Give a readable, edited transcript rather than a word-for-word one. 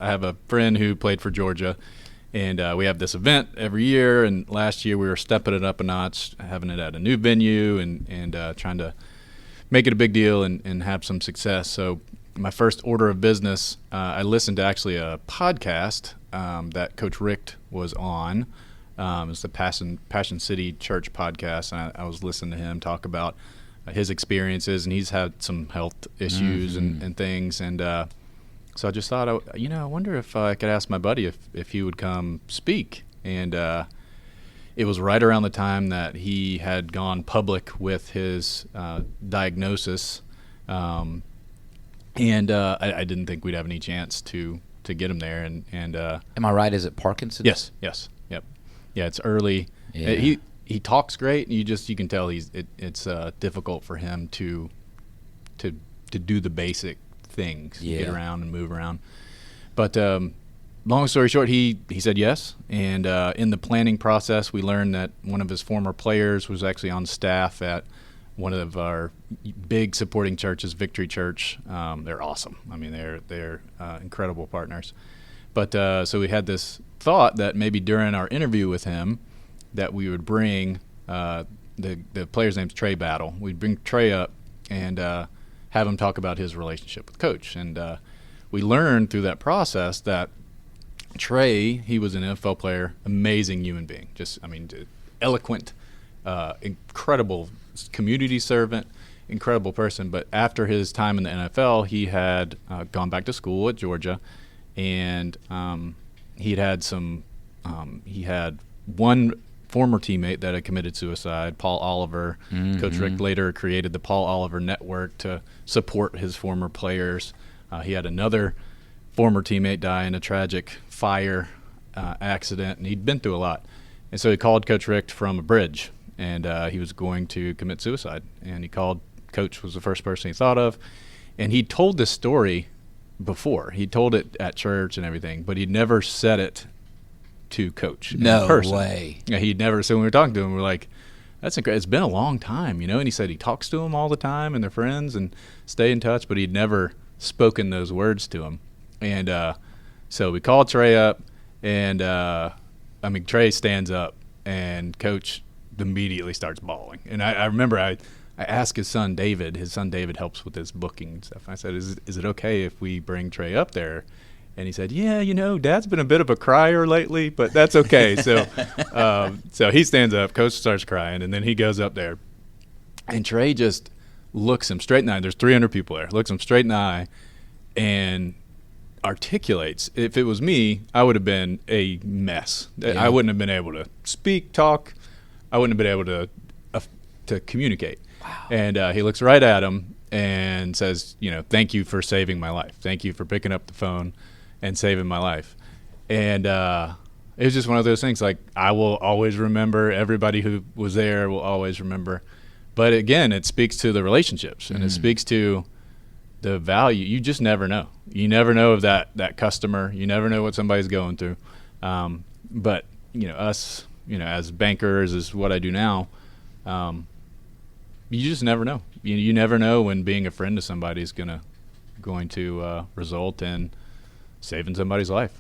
I have a friend who played for Georgia, and we have this event every year. And last year we were stepping it up a notch, having it at a new venue and trying to make it a big deal and have some success. So my first order of business, I listened to actually a podcast that Coach Richt was on. It's the Passion City Church podcast, and I was listening to him talk about his experiences, and he's had some health issues and things, and so I just thought, I wonder if I could ask my buddy if he would come speak, and it was right around the time that he had gone public with his diagnosis, and I didn't think we'd have any chance to get him there, and am I right? Is it Parkinson's? Yes, yep, yeah, it's early. Yeah. He talks great, and you can tell it's difficult for him to do the basic things, get around and move around. But long story short, he said yes, and in the planning process, we learned that one of his former players was actually on staff at one of our big supporting churches, Victory Church. They're awesome. I mean, they're incredible partners. But so we had this thought that maybe during our interview with him, that we would bring the player's name's Trey Battle. We'd bring Trey up and have him talk about his relationship with Coach. And we learned through that process that Trey, he was an NFL player, amazing human being, eloquent, incredible community servant, incredible person. But after his time in the NFL, he had gone back to school at Georgia, and he had one former teammate that had committed suicide, Paul Oliver. Coach Richt later created the Paul Oliver Network to support his former players. He had another former teammate die in a tragic fire accident, and he'd been through a lot. And so he called Coach Richt from a bridge, and he was going to commit suicide. And he called Coach, was the first person he thought of. And he told this story before. He told it at church and everything, but he'd never said it to Coach in person. Way. Yeah, he'd never. So when we were talking to him, we're like, "That's incredible. It's been a long time, And he said he talks to him all the time, and they're friends and stay in touch, but he'd never spoken those words to him. And so we called Trey up, and Trey stands up, and Coach immediately starts bawling. And I remember I asked his son David. His son David helps with his booking and stuff. I said, "Is it okay if we bring Trey up there?" And he said, "Yeah, Dad's been a bit of a crier lately, but that's okay." So so he stands up, Coach starts crying, and then he goes up there. And Trey just looks him straight in the eye. There's 300 people there. Looks him straight in the eye and articulates. If it was me, I would have been a mess. Yeah. I wouldn't have been able to speak, talk. I wouldn't have been able to communicate. Wow. And he looks right at him and says, "Thank you for saving my life. Thank you for picking up the phone and saving my life." And it was just one of those things, like, I will always remember. Everybody who was there will always remember. But again, it speaks to the relationships, and it speaks to the value. You just never know. You never know of that customer. You never know what somebody's going through. But us, as bankers, is what I do now. You just never know. You never know when being a friend to somebody is going to result in saving somebody's life.